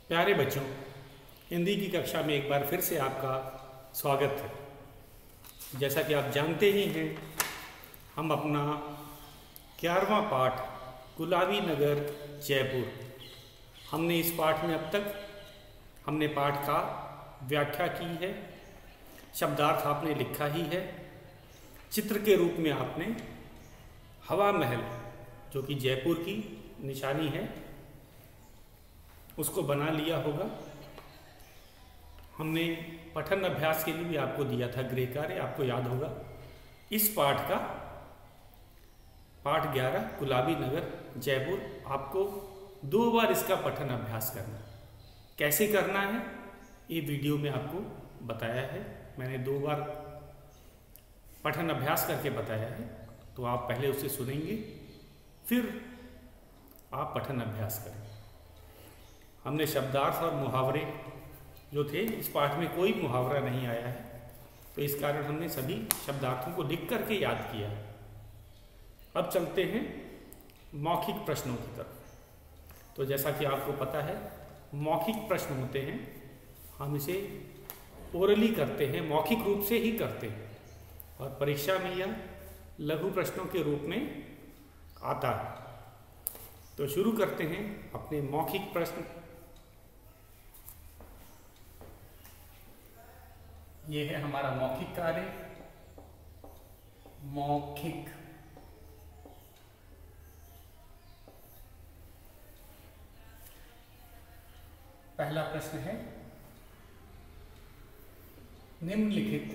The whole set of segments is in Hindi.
प्यारे बच्चों, हिंदी की कक्षा में एक बार फिर से आपका स्वागत है। जैसा कि आप जानते ही हैं, हम अपना 11वां पाठ गुलाबी नगर जयपुर, हमने इस पाठ में अब तक हमने पाठ का व्याख्या की है, शब्दार्थ आपने लिखा ही है, चित्र के रूप में आपने हवा महल जो कि जयपुर की निशानी है उसको बना लिया होगा। हमने पठन अभ्यास के लिए भी आपको दिया था गृह कार्य, आपको याद होगा। इस पाठ का पाठ 11 गुलाबी नगर जयपुर, आपको 2 बार इसका पठन अभ्यास करना है। कैसे करना है ये वीडियो में आपको बताया है, मैंने 2 बार पठन अभ्यास करके बताया है, तो आप पहले उसे सुनेंगे फिर आप पठन अभ्यास करें। हमने शब्दार्थ और मुहावरे जो थे, इस पाठ में कोई मुहावरा नहीं आया है, तो इस कारण हमने सभी शब्दार्थों को लिख करके याद किया है। अब चलते हैं मौखिक प्रश्नों की तरफ। तो जैसा कि आपको पता है, मौखिक प्रश्न होते हैं, हम इसे ओरली करते हैं, मौखिक रूप से ही करते हैं, और परीक्षा में यह लघु प्रश्नों के रूप में आता है। तो शुरू करते हैं अपने मौखिक प्रश्न। ये है हमारा मौखिक कार्य। मौखिक पहला प्रश्न है, निम्नलिखित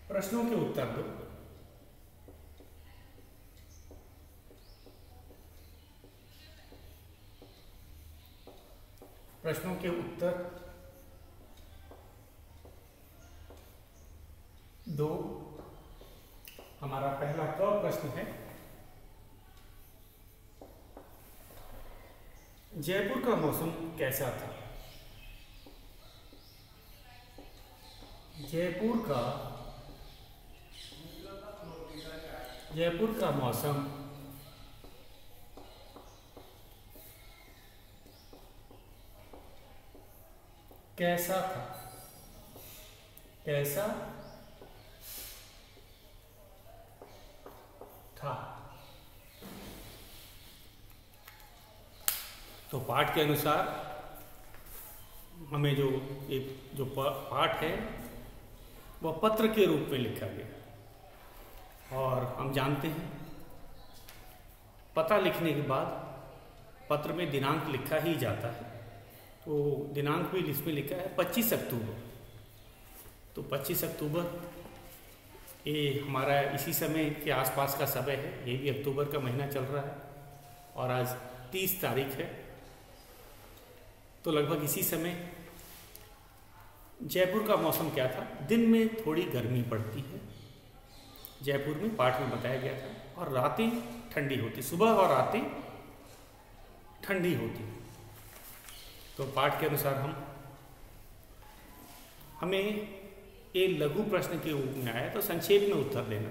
प्रश्नों के उत्तर दो। प्रश्नों के उत्तर दो। हमारा पहला क प्रश्न है, जयपुर का मौसम कैसा था? जयपुर का मौसम कैसा था? कैसा था? तो पाठ के अनुसार हमें जो पाठ है वह पत्र के रूप में लिखा गया, और हम जानते हैं पता लिखने के बाद पत्र में दिनांक लिखा ही जाता है। तो दिनांक भी इसमें लिखा है 25 अक्टूबर। तो 25 अक्टूबर ये हमारा इसी समय के आसपास का समय है, ये भी अक्टूबर का महीना चल रहा है, और आज 30 तारीख है। तो लगभग इसी समय जयपुर का मौसम क्या था? दिन में थोड़ी गर्मी पड़ती है, जयपुर में पाठ में बताया गया था, और रातें ठंडी होती, सुबह और रातें ठंडी होती। तो पाठ के अनुसार हमें ये लघु प्रश्न के रूप में आया, तो संक्षेप में उत्तर देना।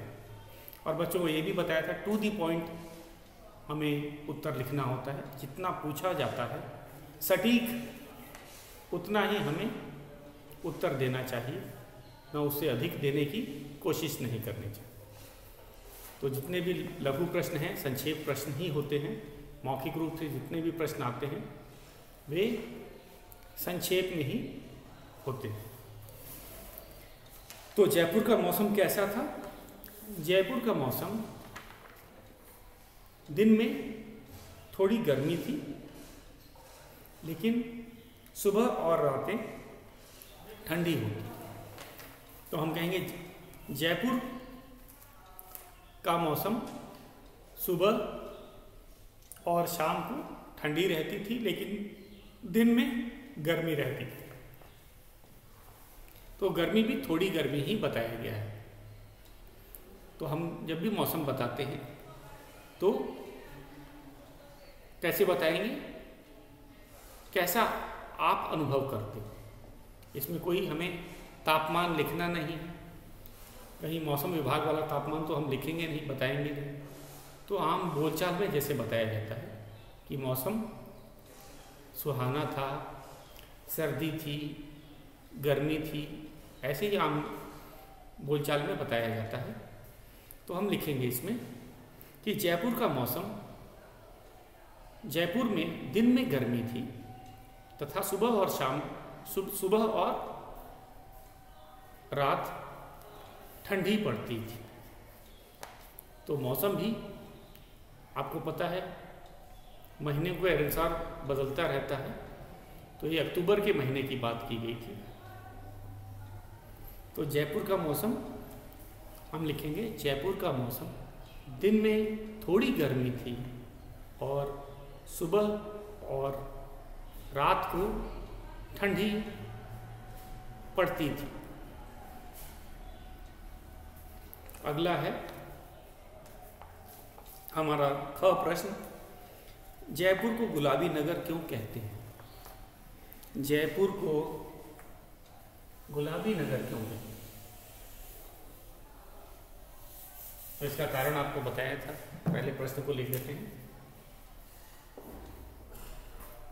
और बच्चों को ये भी बताया था, टू दी पॉइंट हमें उत्तर लिखना होता है। जितना पूछा जाता है सटीक उतना ही हमें उत्तर देना चाहिए, न उससे अधिक देने की कोशिश नहीं करनी चाहिए। तो जितने भी लघु प्रश्न हैं संक्षेप प्रश्न ही होते हैं। मौखिक रूप से जितने भी प्रश्न आते हैं वे संक्षेप में ही होते हैं। तो जयपुर का मौसम कैसा था? जयपुर का मौसम दिन में थोड़ी गर्मी थी, लेकिन सुबह और रातें ठंडी होती। तो हम कहेंगे जयपुर का मौसम सुबह और शाम को ठंडी रहती थी, लेकिन दिन में गर्मी रहती थी। तो गर्मी भी थोड़ी गर्मी ही बताया गया है। तो हम जब भी मौसम बताते हैं तो कैसे बताएंगे? कैसा आप अनुभव करते हो। इसमें कोई हमें तापमान लिखना नहीं है, कहीं मौसम विभाग वाला तापमान तो हम लिखेंगे नहीं, बताएंगे नहीं। तो आम बोलचाल में जैसे बताया जाता है कि मौसम सुहाना था, सर्दी थी, गर्मी थी, ऐसे ही आम बोलचाल में बताया जाता है। तो हम लिखेंगे इसमें कि जयपुर का मौसम, जयपुर में दिन में गर्मी थी तथा सुबह और शाम, सुबह और रात ठंडी पड़ती थी। तो मौसम भी आपको पता है महीने के अनुसार बदलता रहता है। तो ये अक्टूबर के महीने की बात की गई थी। तो जयपुर का मौसम हम लिखेंगे, जयपुर का मौसम दिन में थोड़ी गर्मी थी और सुबह और रात को ठंडी पड़ती थी। अगला है हमारा ख प्रश्न, जयपुर को गुलाबी नगर क्यों कहते हैं? जयपुर को गुलाबी नगर क्यों कहते हैं? तो इसका कारण आपको बताया था। पहले प्रश्न को लिख लेते हैं।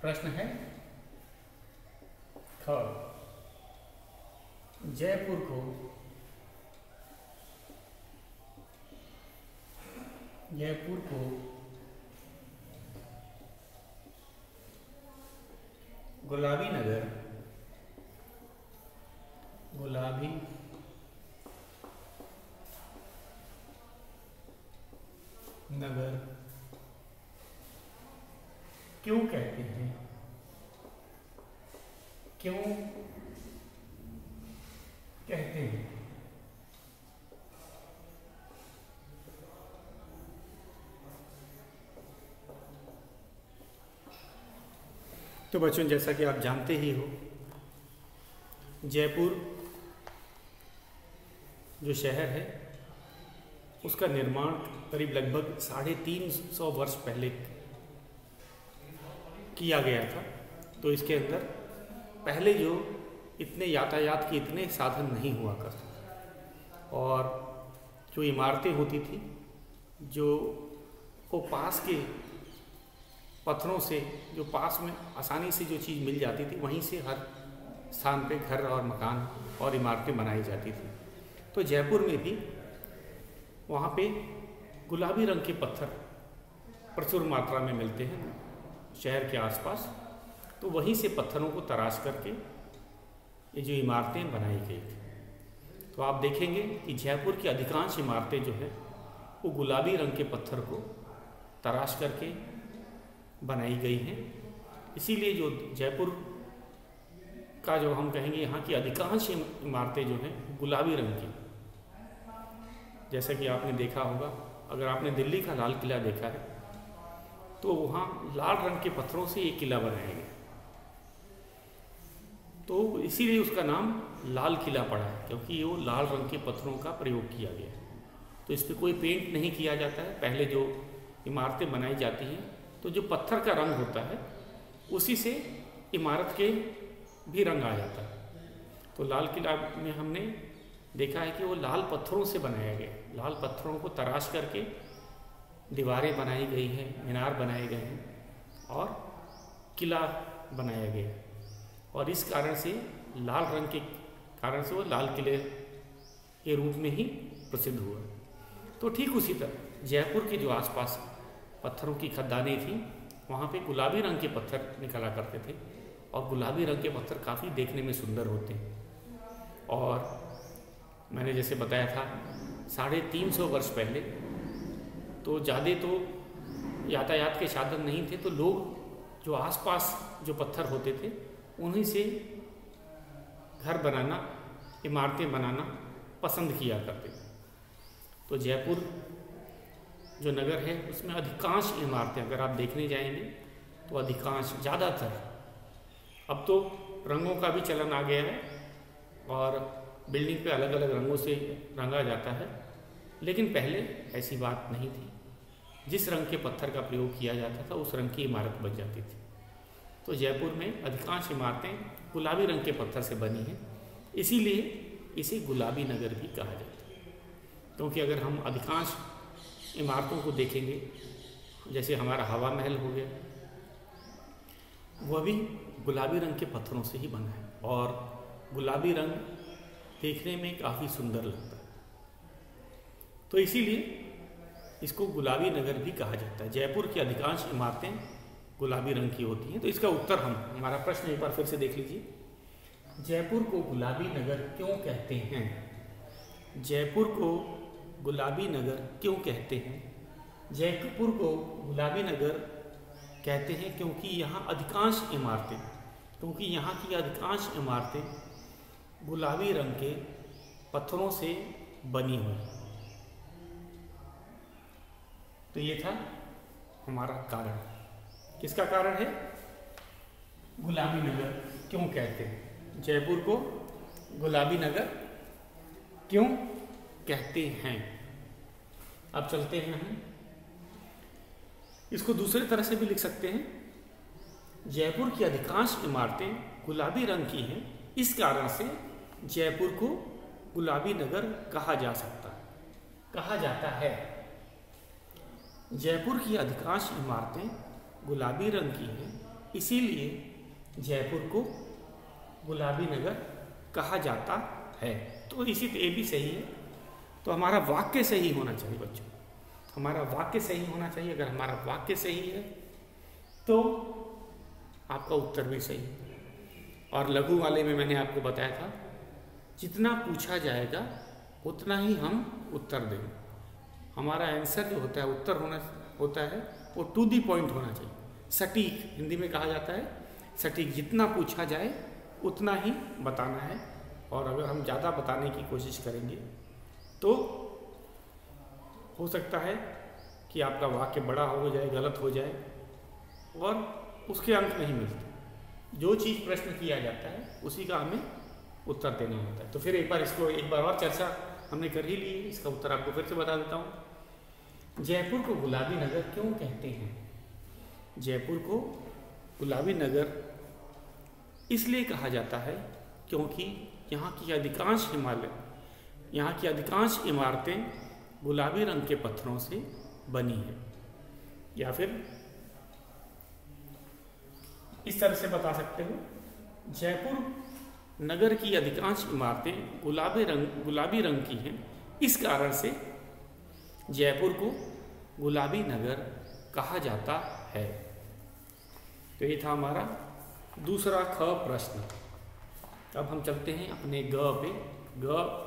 प्रश्न है ख, जयपुर को गुलाबी नगर क्यों कहते हैं? क्यों कहते हैं? तो बच्चों, जैसा कि आप जानते ही हो, जयपुर जो शहर है उसका निर्माण करीब लगभग 350 वर्ष पहले किया गया था। तो इसके अंदर पहले जो इतने यातायात के इतने साधन नहीं हुआ करते और जो इमारतें होती थी, जो वो पास के पत्थरों से, जो पास में आसानी से जो चीज़ मिल जाती थी, वहीं से हर स्थान पे घर और मकान और इमारतें बनाई जाती थी। तो जयपुर में भी वहाँ पे गुलाबी रंग के पत्थर प्रचुर मात्रा में मिलते हैं शहर के आसपास। तो वहीं से पत्थरों को तराश करके ये जो इमारतें बनाई गई थी। तो आप देखेंगे कि जयपुर की अधिकांश इमारतें जो है वो गुलाबी रंग के पत्थर को तराश करके बनाई गई हैं। इसीलिए जो जयपुर का जो हम कहेंगे यहाँ की अधिकांश इमारतें जो हैं गुलाबी रंग की, जैसा कि आपने देखा होगा, अगर आपने दिल्ली का लाल किला देखा है तो वहाँ लाल रंग के पत्थरों से एक किला बनाया गया। तो इसीलिए उसका नाम लाल किला पड़ा है, क्योंकि वो लाल रंग के पत्थरों का प्रयोग किया गया है। तो इस पर कोई पेंट नहीं किया जाता है। पहले जो इमारतें बनाई जाती हैं तो जो पत्थर का रंग होता है उसी से इमारत के भी रंग आ जाता है। तो लाल किला में हमने देखा है कि वो लाल पत्थरों से बनाया गया, लाल पत्थरों को तराश करके दीवारें बनाई गई हैं, मीनार बनाए गए हैं और किला बनाया गया है। और इस कारण से लाल रंग के कारण से वो लाल किले के रूप में ही प्रसिद्ध हुआ। तो ठीक उसी तरह जयपुर के जो आसपास पत्थरों की खदानें थी, वहाँ पे गुलाबी रंग के पत्थर निकला करते थे और गुलाबी रंग के पत्थर काफ़ी देखने में सुंदर होते हैं। और मैंने जैसे बताया था 350 वर्ष पहले तो ज़्यादा तो यातायात के साधन नहीं थे, तो लोग जो आसपास जो पत्थर होते थे उन्हीं से घर बनाना, इमारतें बनाना पसंद किया करते थे। तो जयपुर जो नगर है उसमें अधिकांश इमारतें अगर आप देखने जाएंगे तो अधिकांश, ज़्यादातर, अब तो रंगों का भी चलन आ गया है और बिल्डिंग पे अलग अलग रंगों से रंगा जाता है, लेकिन पहले ऐसी बात नहीं थी। जिस रंग के पत्थर का प्रयोग किया जाता था उस रंग की इमारत बन जाती थी। तो जयपुर में अधिकांश इमारतें गुलाबी रंग के पत्थर से बनी हैं, इसीलिए इसे गुलाबी नगर भी कहा जाता है। क्योंकि अगर हम अधिकांश इमारतों को देखेंगे, जैसे हमारा हवा महल हो गया, वह भी गुलाबी रंग के पत्थरों से ही बना है और गुलाबी रंग देखने में काफ़ी सुंदर लगता है, तो इसीलिए इसको गुलाबी नगर भी कहा जाता है। जयपुर की अधिकांश इमारतें गुलाबी रंग की होती हैं। तो इसका उत्तर हमारा प्रश्न एक बार फिर से देख लीजिए, जयपुर को गुलाबी नगर क्यों कहते हैं? जयपुर को गुलाबी नगर क्यों कहते हैं? जयपुर को गुलाबी नगर कहते हैं क्योंकि यहाँ की अधिकांश इमारतें गुलाबी रंग के पत्थरों से बनी हुई। तो ये था हमारा कारण। किसका कारण है? गुलाबी नगर क्यों कहते हैं? जयपुर को गुलाबी नगर क्यों कहते हैं? अब चलते हैं हम इसको दूसरे तरह से भी लिख सकते हैं। जयपुर की अधिकांश इमारतें गुलाबी रंग की हैं, इस कारण से जयपुर को गुलाबी नगर कहा जाता है। जयपुर की अधिकांश इमारतें गुलाबी रंग की हैं, इसीलिए जयपुर को गुलाबी नगर कहा जाता है। तो इसी ये भी सही है। तो हमारा वाक्य सही होना चाहिए बच्चों, हमारा वाक्य सही होना चाहिए। अगर हमारा वाक्य सही है तो आपका उत्तर भी सही है। और लघु वाले में मैंने आपको बताया था, जितना पूछा जाएगा उतना ही हम उत्तर देंगे। हमारा आंसर जो होता है, उत्तर होता है वो टू दी पॉइंट होना चाहिए, सटीक, हिंदी में कहा जाता है सटीक। जितना पूछा जाए उतना ही बताना है। और अगर हम ज़्यादा बताने की कोशिश करेंगे तो हो सकता है कि आपका वाक्य बड़ा हो जाए, गलत हो जाए और उसके अंक नहीं मिलते। जो चीज़ प्रश्न किया जाता है उसी का हमें उत्तर देना होता है। तो फिर एक बार और चर्चा हमने कर ही ली, इसका उत्तर आपको फिर से बता देता हूँ। जयपुर को गुलाबी नगर क्यों कहते हैं? जयपुर को गुलाबी नगर इसलिए कहा जाता है क्योंकि यहाँ की अधिकांश इमारतें गुलाबी रंग के पत्थरों से बनी है। या फिर इस तरह से बता सकते हो, जयपुर नगर की अधिकांश इमारतें गुलाबी रंग की हैं, इस कारण से जयपुर को गुलाबी नगर कहा जाता है। तो ये था हमारा दूसरा ख प्रश्न। अब हम चलते हैं अपने ग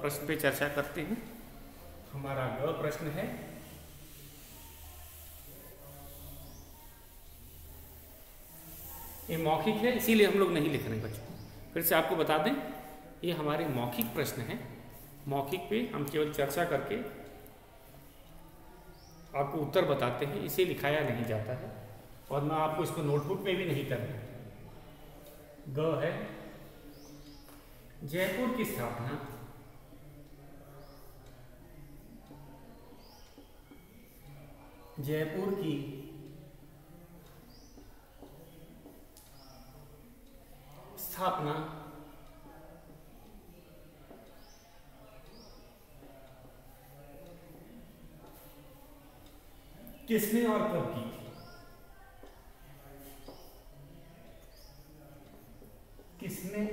प्रश्न पे चर्चा करते हैं। हमारा ग प्रश्न है, ये मौखिक है इसीलिए हम लोग नहीं लिख रहे बच्चों। फिर से आपको बता दें, ये हमारे मौखिक प्रश्न हैं। मौखिक पे हम केवल चर्चा करके आपको उत्तर बताते हैं, इसे लिखाया नहीं जाता है और मैं आपको इसको नोटबुक में भी नहीं करना। ग है, जयपुर की स्थापना किसने और कब की थी? किसने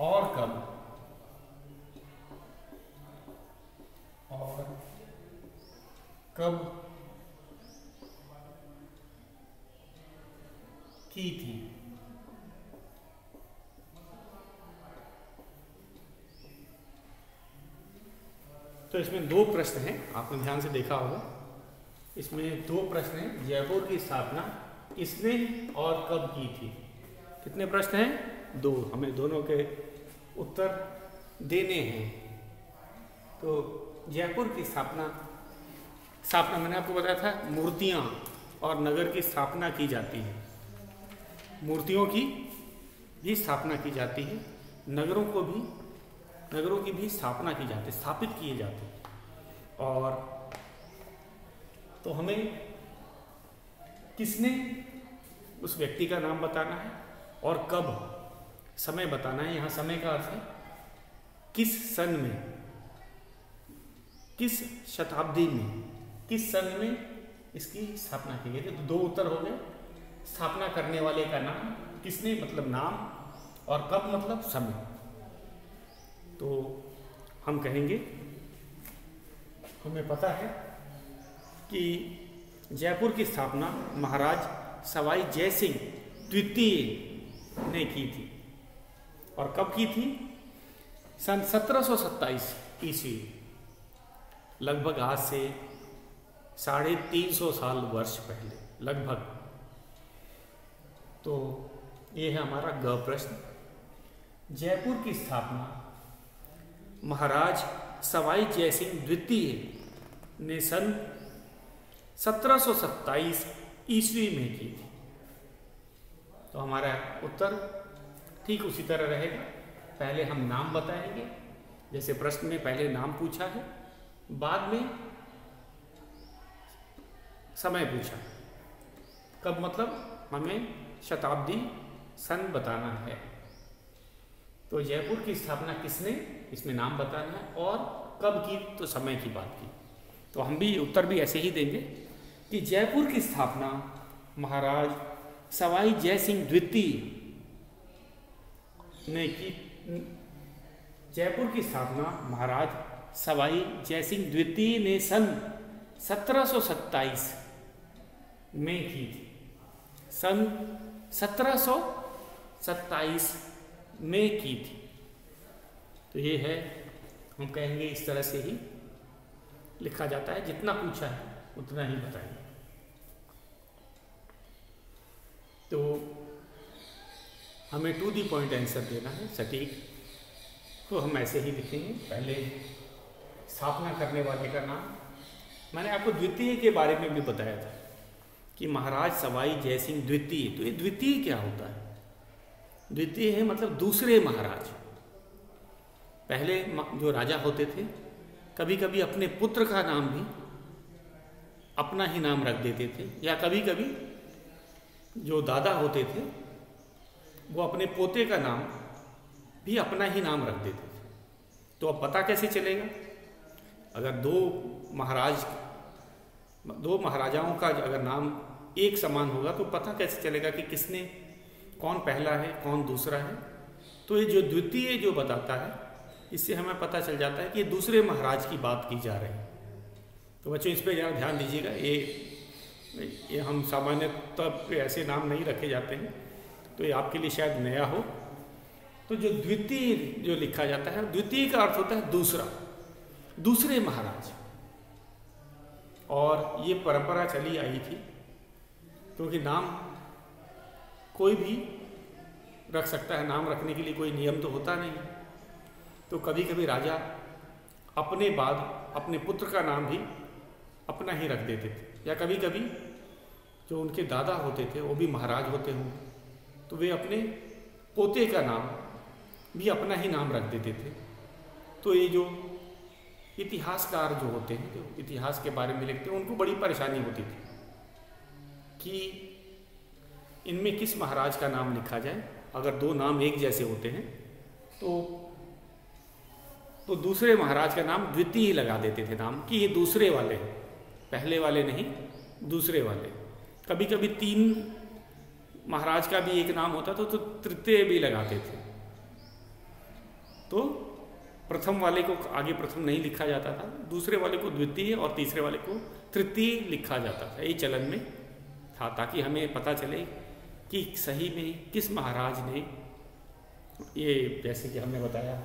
और कब की थी? तो इसमें दो प्रश्न हैं, आपने ध्यान से देखा होगा। इसमें दो प्रश्न हैं, जयपुर की स्थापना किसने और कब की थी? कितने प्रश्न हैं? दो। हमें दोनों के उत्तर देने हैं। तो जयपुर की स्थापना मैंने आपको बताया था, मूर्तियां और नगर की स्थापना की जाती है। मूर्तियों की भी स्थापना की जाती है, नगरों की भी स्थापना की जाती है, स्थापित किए जाते हैं। और तो हमें किसने, उस व्यक्ति का नाम बताना है और कब, समय बताना है। यहाँ समय का अर्थ है किस सन में, किस शताब्दी में, किस सन में इसकी स्थापना की गई थी। तो दो उत्तर हो गए। स्थापना करने वाले का नाम, किसने मतलब नाम, और कब मतलब समय। तो हम कहेंगे, हमें पता है कि जयपुर की स्थापना महाराज सवाई जय सिंह द्वितीय ने की थी। और कब की थी? सन 1727 ईस्वी, लगभग आज से 350 साल वर्ष पहले लगभग। तो ये है हमारा ग प्रश्न। जयपुर की स्थापना महाराज सवाई जय सिंह द्वितीय ने सन 1727 ईस्वी में की थी। तो हमारा उत्तर ठीक उसी तरह रहेगा। पहले हम नाम बताएंगे, जैसे प्रश्न में पहले नाम पूछा है, बाद में समय पूछा। कब मतलब हमें शताब्दी सन बताना है। तो जयपुर की स्थापना किसने, इसमें नाम बताना है, और कब की, तो समय की बात की। तो हम भी उत्तर भी ऐसे ही देंगे कि जयपुर की स्थापना महाराज सवाई जय सिंह द्वितीय ने की। जयपुर की स्थापना महाराज सवाई जय सिंह द्वितीय ने सन 1727 में की थी। सन 1727 में की थी। तो ये है, हम कहेंगे इस तरह से ही लिखा जाता है। जितना पूछा है उतना ही बताएंगे। तो हमें टू दी पॉइंट आंसर देना है, सटीक। तो हम ऐसे ही लिखेंगे। पहले स्थापना करने वाले का नाम। मैंने आपको द्वितीय के बारे में भी बताया था कि महाराज सवाई जय सिंह द्वितीय। तो ये द्वितीय क्या होता है? द्वितीय है मतलब दूसरे महाराज। पहले जो राजा होते थे, कभी कभी अपने पुत्र का नाम भी अपना ही नाम रख देते थे, या कभी कभी जो दादा होते थे वो अपने पोते का नाम भी अपना ही नाम रख देते थे। तो अब पता कैसे चलेगा? अगर दो महाराजाओं का अगर नाम एक समान होगा तो पता कैसे चलेगा कि किसने, कौन पहला है कौन दूसरा है। तो ये जो द्वितीय जो बताता है, इससे हमें पता चल जाता है कि ये दूसरे महाराज की बात की जा रही है। तो बच्चों इस पर ज़रा ध्यान दीजिएगा। ये हम सामान्यतः पे ऐसे नाम नहीं रखे जाते हैं, तो ये आपके लिए शायद नया हो। तो जो द्वितीय जो लिखा जाता है, द्वितीय का अर्थ होता है दूसरा, दूसरे महाराज। और ये परंपरा चली आई थी, क्योंकि नाम कोई भी रख सकता है, नाम रखने के लिए कोई नियम तो होता नहीं। तो कभी कभी राजा अपने बाद अपने पुत्र का नाम भी अपना ही रख देते थे, या कभी कभी जो उनके दादा होते थे वो भी महाराज होते होंगे, तो वे अपने पोते का नाम भी अपना ही नाम रख देते थे। तो ये जो इतिहासकार जो होते हैं, जो इतिहास के बारे में लिखते हैं, उनको बड़ी परेशानी होती थी कि इनमें किस महाराज का नाम लिखा जाए। अगर दो नाम एक जैसे होते हैं तो दूसरे महाराज का नाम द्वितीय लगा देते थे नाम, कि ये दूसरे वाले हैं, पहले वाले नहीं, दूसरे वाले। कभी कभी 3 महाराज का भी एक नाम होता था तो तृतीय भी लगाते थे। तो प्रथम वाले को आगे प्रथम नहीं लिखा जाता था, दूसरे वाले को द्वितीय और तीसरे वाले को तृतीय लिखा जाता था। ये चलन में था, ताकि हमें पता चले कि सही में किस महाराज ने ये, जैसे कि हमने बताया,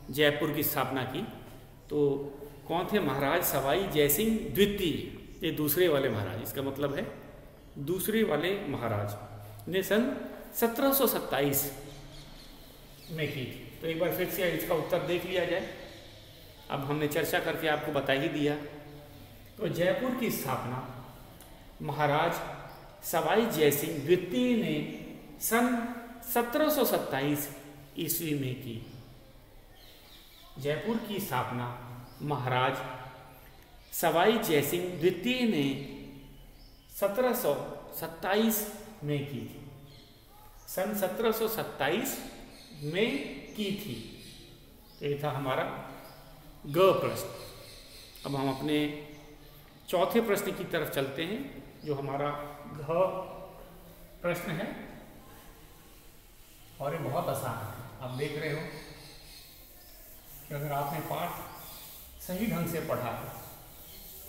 जयपुर की स्थापना की। तो कौन थे? महाराज सवाई जय सिंह द्वितीय, ये दूसरे वाले महाराज। इसका मतलब है दूसरे वाले महाराज ने सन 1727 में की थी। तो एक बार फिर से इसका उत्तर देख लिया जाए। अब हमने चर्चा करके आपको बता ही दिया। तो जयपुर की स्थापना महाराज सवाई जय सिंह द्वितीय ने सन 1727 ईस्वी में की। जयपुर की स्थापना महाराज सवाई जय सिंह द्वितीय ने 1727 में की थी। सन 1727 में की थी। तो ये था हमारा ग प्रश्न। अब हम अपने चौथे प्रश्न की तरफ चलते हैं, जो हमारा घ प्रश्न है और ये बहुत आसान है। आप देख रहे हो कि अगर आपने पाठ सही ढंग से पढ़ा है,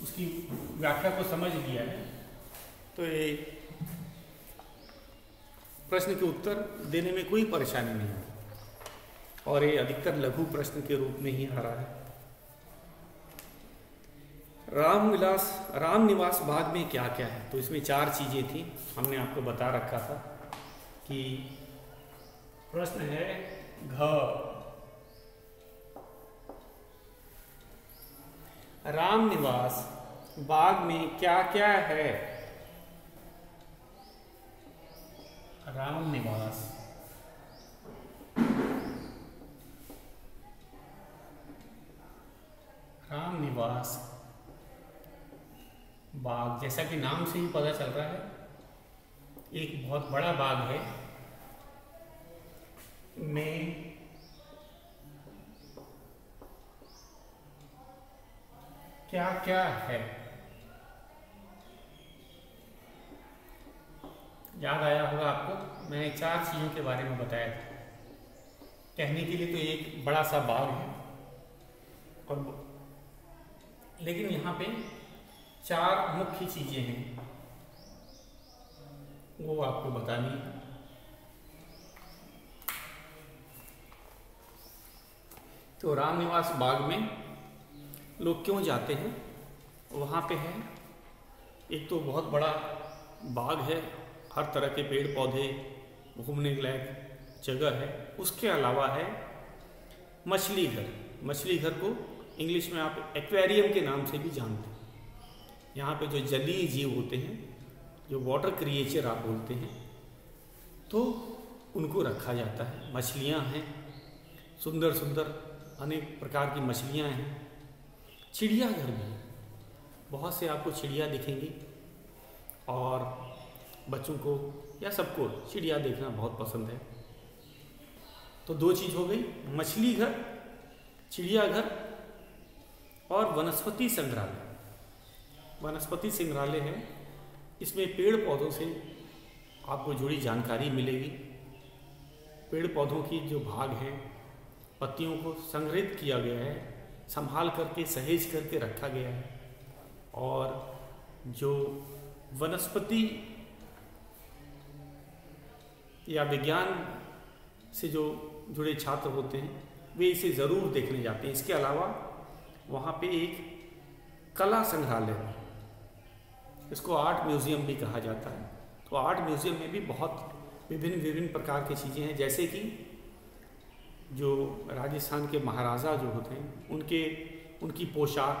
उसकी व्याख्या को समझ लिया है, तो ये प्रश्न के उत्तर देने में कोई परेशानी नहीं है और ये अधिकतर लघु प्रश्न के रूप में ही आ रहा है। राम निवास बाग में क्या क्या है? तो इसमें 4 चीजें थी, हमने आपको बता रखा था कि प्रश्न है घ, राम निवास बाग में क्या क्या है? राम निवास बाग, जैसा कि नाम से ही पता चल रहा है, एक बहुत बड़ा बाग है। में क्या क्या है? याद आया होगा आपको, मैंने 4 चीजों के बारे में बताया था। कहने के लिए तो एक बड़ा सा बाग है, और लेकिन यहाँ पे 4 मुख्य चीजें हैं, वो आपको बतानी है। तो रामनिवास बाग में लोग क्यों जाते हैं? वहाँ पे है, एक तो बहुत बड़ा बाग है, हर तरह के पेड़ पौधे, घूमने के लायक जगह है। उसके अलावा है मछली घर। मछली घर को इंग्लिश में आप एक्वेरियम के नाम से भी जानते हैं। यहाँ पे जो जलीय जीव होते हैं, जो वाटर क्रिएचर आप बोलते हैं, तो उनको रखा जाता है। मछलियाँ हैं, सुंदर सुंदर अनेक प्रकार की मछलियाँ हैं। चिड़ियाघर भी, बहुत से आपको चिड़िया दिखेंगी, और बच्चों को या सबको चिड़िया देखना बहुत पसंद है। तो 2 चीज़ हो गई, मछली घर, चिड़ियाघर और वनस्पति संग्रहालय। वनस्पति संग्रहालय है, इसमें पेड़ पौधों से आपको जुड़ी जानकारी मिलेगी। पेड़ पौधों की जो भाग हैं, पत्तियों को संग्रहित किया गया है, संभाल करके सहेज करके रखा गया है। और जो वनस्पति या विज्ञान से जो जुड़े छात्र होते हैं, वे इसे ज़रूर देखने जाते हैं। इसके अलावा वहाँ पे एक कला संग्रहालय है, इसको आर्ट म्यूज़ियम भी कहा जाता है। तो आर्ट म्यूज़ियम में भी बहुत विभिन्न प्रकार की चीज़ें हैं, जैसे कि जो राजस्थान के महाराजा जो होते हैं, उनकी पोशाक,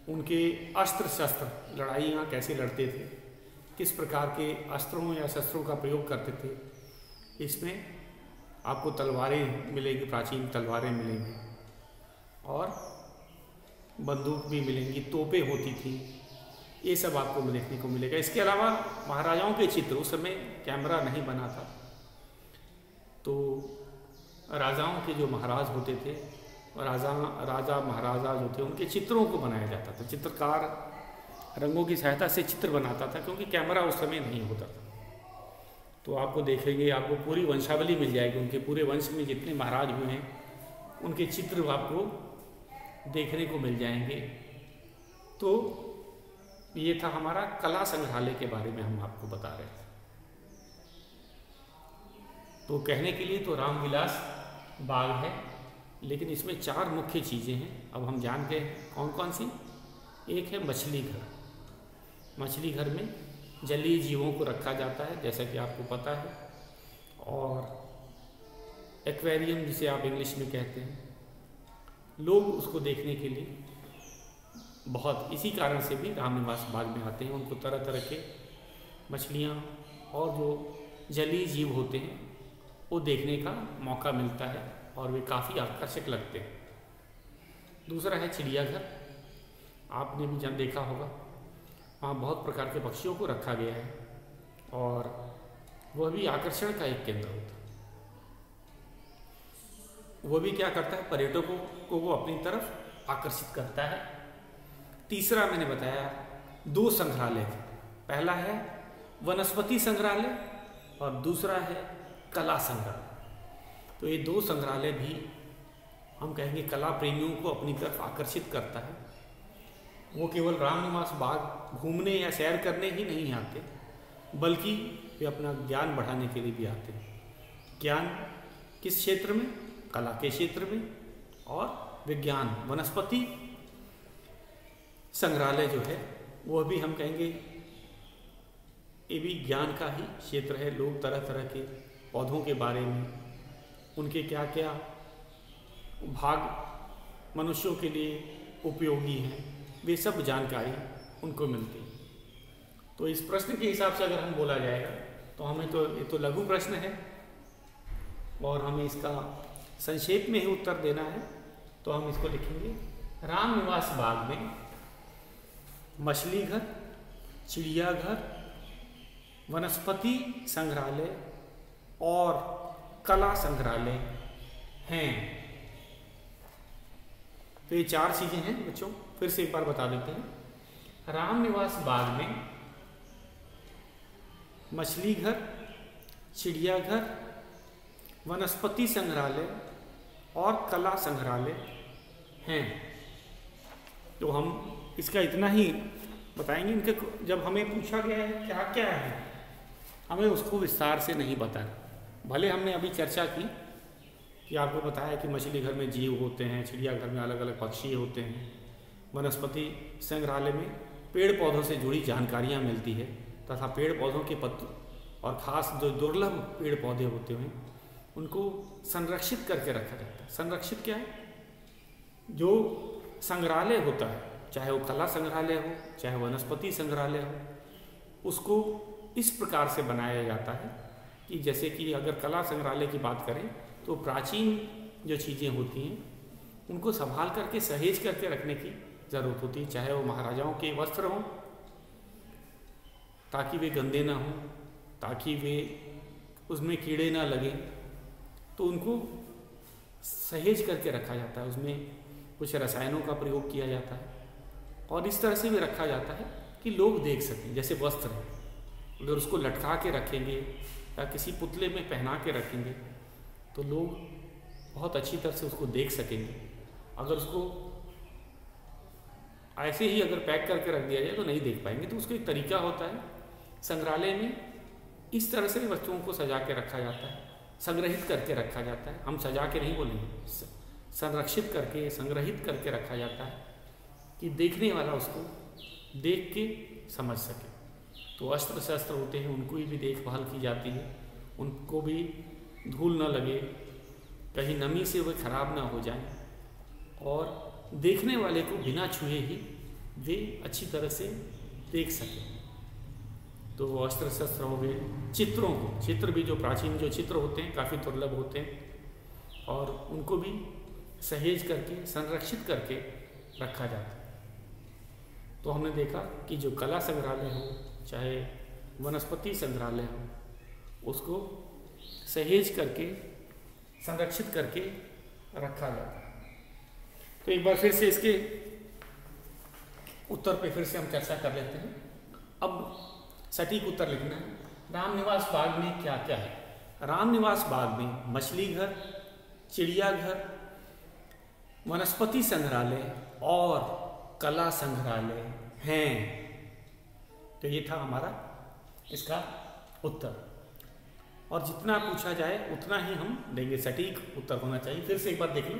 उनके अस्त्र शस्त्र, लड़ाइयाँ कैसे लड़ते थे, किस प्रकार के अस्त्रों या शस्त्रों का प्रयोग करते थे। इसमें आपको तलवारें मिलेंगी, प्राचीन तलवारें मिलेंगी, और बंदूक भी मिलेंगी, तोपें होती थी, ये सब आपको देखने को मिलेगा। इसके अलावा महाराजाओं के चित्र, उस समय कैमरा नहीं बना था, तो राजाओं के जो महाराज होते थे, राजा महाराजा जो थे, उनके चित्रों को बनाया जाता था। चित्रकार रंगों की सहायता से चित्र बनाता था, क्योंकि कैमरा उस समय नहीं होता था। तो आपको देखेंगे, आपको पूरी वंशावली मिल जाएगी, उनके पूरे वंश में जितने महाराज हुए हैं, उनके चित्र आपको देखने को मिल जाएंगे। तो ये था हमारा कला संग्रहालय के बारे में हम आपको बता रहे थे। तो कहने के लिए तो रामविलास बाग है, लेकिन इसमें 4 मुख्य चीज़ें हैं। अब हम जान गए कौन कौन सी। एक है मछली घर। मछली घर में जलीय जीवों को रखा जाता है, जैसा कि आपको पता है, और एक्वेरियम जिसे आप इंग्लिश में कहते हैं, लोग उसको देखने के लिए बहुत इसी कारण से भी रामनिवास बाग में आते हैं। उनको तरह तरह के मछलियाँ और जो जलीय जीव होते हैं वो देखने का मौका मिलता है, और वे काफ़ी आकर्षक लगते हैं। दूसरा है चिड़ियाघर। आपने भी जब देखा होगा, वहाँ बहुत प्रकार के पक्षियों को रखा गया है, और वह भी आकर्षण का एक केंद्र होता है। वो भी क्या करता है, पर्यटकों को वो अपनी तरफ आकर्षित करता है। तीसरा मैंने बताया 2 संग्रहालय, पहला है वनस्पति संग्रहालय और दूसरा है कला संग्रहालय। तो ये 2 संग्रहालय भी हम कहेंगे कला प्रेमियों को अपनी तरफ आकर्षित करता है। वो केवल रामनिवास बाग घूमने या सैर करने ही नहीं आते, बल्कि वे अपना ज्ञान बढ़ाने के लिए भी आते हैं। ज्ञान किस क्षेत्र में? कला के क्षेत्र में। और विज्ञान, वनस्पति संग्रहालय जो है वो भी हम कहेंगे ये भी ज्ञान का ही क्षेत्र है। लोग तरह तरह के पौधों के बारे में, उनके क्या क्या भाग मनुष्यों के लिए उपयोगी हैं, वे सब जानकारी उनको मिलती है। तो इस प्रश्न के हिसाब से अगर हम बोला जाएगा तो हमें तो ये तो लघु प्रश्न है और हमें इसका संक्षेप में ही उत्तर देना है। तो हम इसको लिखेंगे रामनिवास बाग में मछली घर, चिड़ियाघर, वनस्पति संग्रहालय और कला संग्रहालय हैं। तो ये 4 चीजें हैं बच्चों, फिर से एक बार बता देते हैं। रामनिवास बाग में मछली घर, चिड़ियाघर, वनस्पति संग्रहालय और कला संग्रहालय हैं। तो हम इसका इतना ही बताएंगे। इनके जब हमें पूछा गया है क्या क्या है, हमें उसको विस्तार से नहीं बताया। भले हमने अभी चर्चा की कि आपको बताया कि मछली घर में जीव होते हैं, चिड़ियाघर में अलग अलग पक्षी होते हैं, वनस्पति संग्रहालय में पेड़ पौधों से जुड़ी जानकारियाँ मिलती है तथा पेड़ पौधों के पत्तों और ख़ास जो दुर्लभ पेड़ पौधे होते हैं उनको संरक्षित करके रखा जाता है। संरक्षित क्या है? जो संग्रहालय होता है, चाहे वो कला संग्रहालय हो चाहे वनस्पति संग्रहालय हो, उसको इस प्रकार से बनाया जाता है कि जैसे कि अगर कला संग्रहालय की बात करें तो प्राचीन जो चीज़ें होती हैं उनको संभाल करके सहेज करके रखने की ज़रूरत होती है। चाहे वो महाराजाओं के वस्त्र हों ताकि वे गंदे ना हों, ताकि वे उसमें कीड़े ना लगें, तो उनको सहेज करके रखा जाता है। उसमें कुछ रसायनों का प्रयोग किया जाता है और इस तरह से भी रखा जाता है कि लोग देख सकें। जैसे वस्त्र है, अगर उसको लटका के रखेंगे या किसी पुतले में पहना के रखेंगे तो लोग बहुत अच्छी तरह से उसको देख सकेंगे। अगर उसको ऐसे ही अगर पैक करके रख दिया जाए तो नहीं देख पाएंगे। तो उसका एक तरीका होता है। संग्रहालय में इस तरह से वस्तुओं को सजा के रखा जाता है, संग्रहित करके रखा जाता है। हम सजा के नहीं बोलेंगे, संरक्षित करके संग्रहित करके रखा जाता है कि देखने वाला उसको देख के समझ सके। तो अस्त्र शस्त्र होते हैं, उनको भी देखभाल की जाती है, उनको भी धूल न लगे, कहीं नमी से वे खराब ना हो जाएं और देखने वाले को बिना छुए ही वे अच्छी तरह से देख सकें। तो वो अस्त्र शस्त्र हो गए। चित्रों को, चित्र भी जो प्राचीन जो चित्र होते हैं काफ़ी दुर्लभ होते हैं और उनको भी सहेज करके संरक्षित करके रखा जाता है। तो हमने देखा कि जो कला संग्रहालय हो चाहे वनस्पति संग्रहालय हो, उसको सहेज करके संरक्षित करके रखा जाता है। तो एक बार फिर से इसके उत्तर पे फिर से हम चर्चा कर लेते हैं। अब सटीक उत्तर लिखना है। रामनिवास बाग में क्या क्या है? रामनिवास बाग में मछली घर, चिड़ियाघर, वनस्पति संग्रहालय और कला संग्रहालय हैं। तो ये था हमारा इसका उत्तर। और जितना पूछा जाए उतना ही हम देंगे, सटीक उत्तर होना चाहिए। फिर से एक बार देख लो,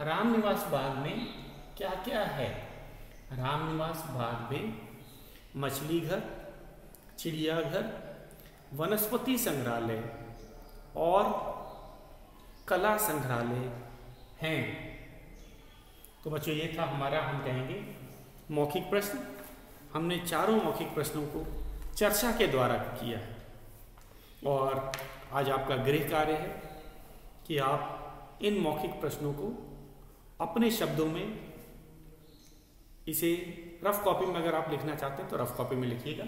रामनिवास बाग में क्या क्या है? रामनिवास बाग में मछली घर, चिड़ियाघर, वनस्पति संग्रहालय और कला संग्रहालय हैं। तो बच्चों ये था हमारा, हम कहेंगे, मौखिक प्रश्न। हमने चारों मौखिक प्रश्नों को चर्चा के द्वारा किया है और आज आपका गृह कार्य है कि आप इन मौखिक प्रश्नों को अपने शब्दों में, इसे रफ कॉपी में अगर आप लिखना चाहते हैं तो रफ कॉपी में लिखिएगा।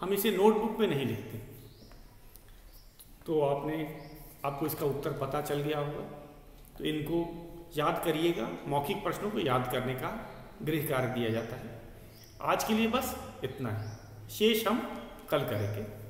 हम इसे नोटबुक में नहीं लिखते। तो आपको इसका उत्तर पता चल गया होगा। तो इनको याद करिएगा। मौखिक प्रश्नों को याद करने का गृह कार्य दिया जाता है। आज के लिए बस इतना ही, शेष हम कल करेंगे।